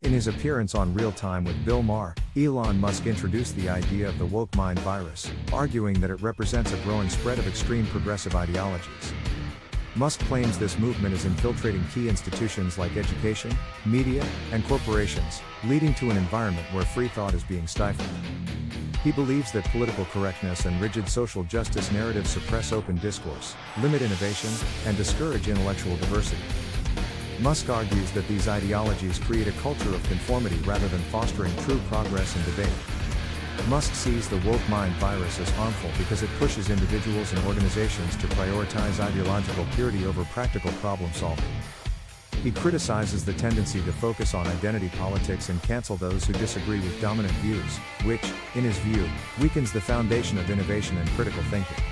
In his appearance on Real Time with Bill Maher, Elon Musk introduced the idea of the woke mind virus, arguing that it represents a growing spread of extreme progressive ideologies. Musk claims this movement is infiltrating key institutions like education, media, and corporations, leading to an environment where free thought is being stifled. He believes that political correctness and rigid social justice narratives suppress open discourse, limit innovation, and discourage intellectual diversity. Musk argues that these ideologies create a culture of conformity rather than fostering true progress and debate. Musk sees the woke mind virus as harmful because it pushes individuals and organizations to prioritize ideological purity over practical problem solving. He criticizes the tendency to focus on identity politics and cancel those who disagree with dominant views, which, in his view, weakens the foundation of innovation and critical thinking.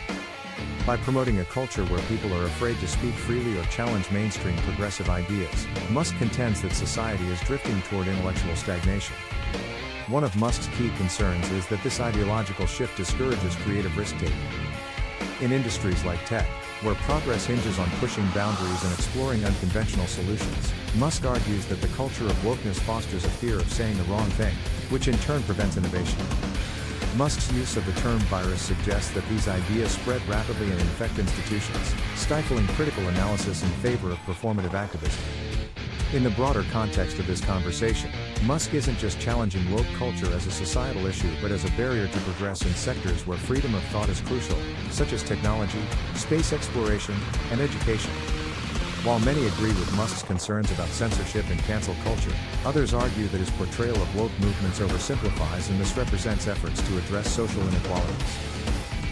By promoting a culture where people are afraid to speak freely or challenge mainstream progressive ideas, Musk contends that society is drifting toward intellectual stagnation. One of Musk's key concerns is that this ideological shift discourages creative risk-taking. In industries like tech, where progress hinges on pushing boundaries and exploring unconventional solutions, Musk argues that the culture of wokeness fosters a fear of saying the wrong thing, which in turn prevents innovation. Musk's use of the term virus suggests that these ideas spread rapidly and infect institutions, stifling critical analysis in favor of performative activism. In the broader context of this conversation, Musk isn't just challenging woke culture as a societal issue but as a barrier to progress in sectors where freedom of thought is crucial, such as technology, space exploration, and education. While many agree with Musk's concerns about censorship and cancel culture, others argue that his portrayal of woke movements oversimplifies and misrepresents efforts to address social inequalities.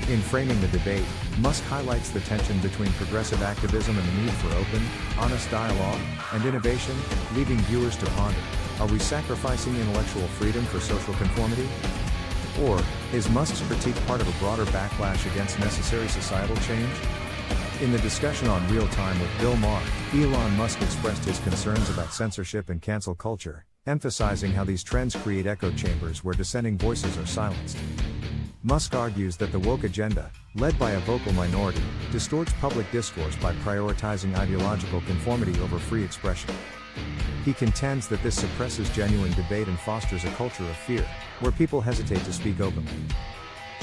In framing the debate, Musk highlights the tension between progressive activism and the need for open, honest dialogue and innovation, leaving viewers to ponder: are we sacrificing intellectual freedom for social conformity? Or is Musk's critique part of a broader backlash against necessary societal change? In the discussion on Real Time with Bill Maher, Elon Musk expressed his concerns about censorship and cancel culture, emphasizing how these trends create echo chambers where dissenting voices are silenced. Musk argues that the woke agenda, led by a vocal minority, distorts public discourse by prioritizing ideological conformity over free expression. He contends that this suppresses genuine debate and fosters a culture of fear, where people hesitate to speak openly.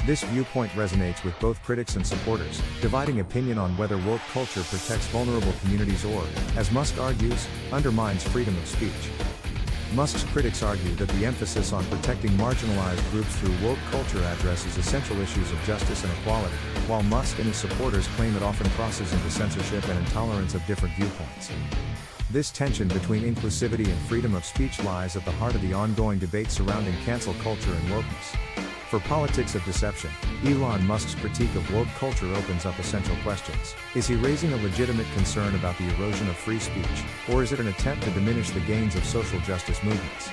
This viewpoint resonates with both critics and supporters, dividing opinion on whether woke culture protects vulnerable communities or, as Musk argues, undermines freedom of speech. Musk's critics argue that the emphasis on protecting marginalized groups through woke culture addresses essential issues of justice and equality, while Musk and his supporters claim it often crosses into censorship and intolerance of different viewpoints. This tension between inclusivity and freedom of speech lies at the heart of the ongoing debate surrounding cancel culture and wokeness. For politics of deception, Elon Musk's critique of woke culture opens up essential questions. Is he raising a legitimate concern about the erosion of free speech, or is it an attempt to diminish the gains of social justice movements?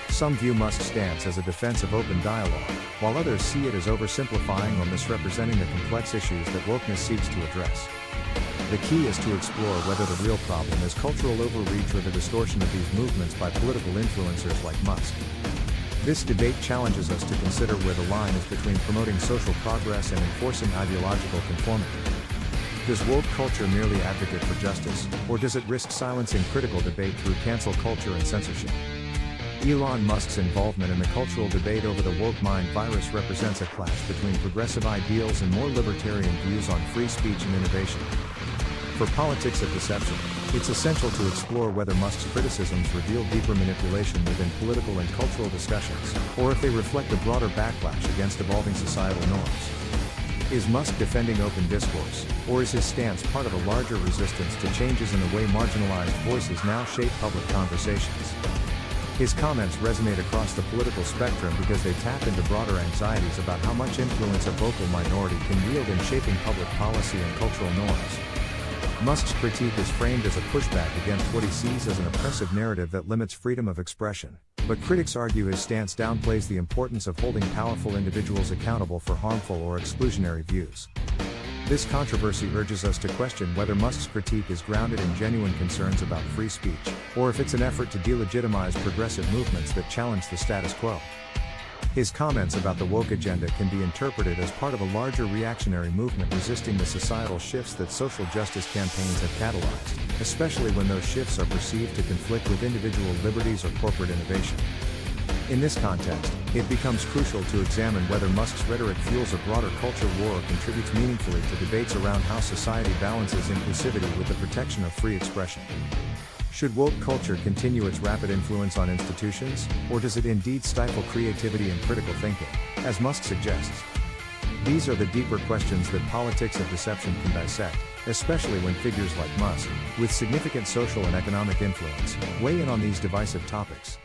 Some view Musk's stance as a defense of open dialogue, while others see it as oversimplifying or misrepresenting the complex issues that wokeness seeks to address. The key is to explore whether the real problem is cultural overreach or the distortion of these movements by political influencers like Musk. This debate challenges us to consider where the line is between promoting social progress and enforcing ideological conformity. Does woke culture merely advocate for justice, or does it risk silencing critical debate through cancel culture and censorship? Elon Musk's involvement in the cultural debate over the woke mind virus represents a clash between progressive ideals and more libertarian views on free speech and innovation. For politics of deception, it's essential to explore whether Musk's criticisms reveal deeper manipulation within political and cultural discussions, or if they reflect a broader backlash against evolving societal norms. Is Musk defending open discourse, or is his stance part of a larger resistance to changes in the way marginalized voices now shape public conversations? His comments resonate across the political spectrum because they tap into broader anxieties about how much influence a vocal minority can wield in shaping public policy and cultural norms. Musk's critique is framed as a pushback against what he sees as an oppressive narrative that limits freedom of expression, but critics argue his stance downplays the importance of holding powerful individuals accountable for harmful or exclusionary views. This controversy urges us to question whether Musk's critique is grounded in genuine concerns about free speech, or if it's an effort to delegitimize progressive movements that challenge the status quo. His comments about the woke agenda can be interpreted as part of a larger reactionary movement resisting the societal shifts that social justice campaigns have catalyzed, especially when those shifts are perceived to conflict with individual liberties or corporate innovation. In this context, it becomes crucial to examine whether Musk's rhetoric fuels a broader culture war or contributes meaningfully to debates around how society balances inclusivity with the protection of free expression. Should woke culture continue its rapid influence on institutions, or does it indeed stifle creativity and critical thinking, as Musk suggests? These are the deeper questions that politics of deception can dissect, especially when figures like Musk, with significant social and economic influence, weigh in on these divisive topics.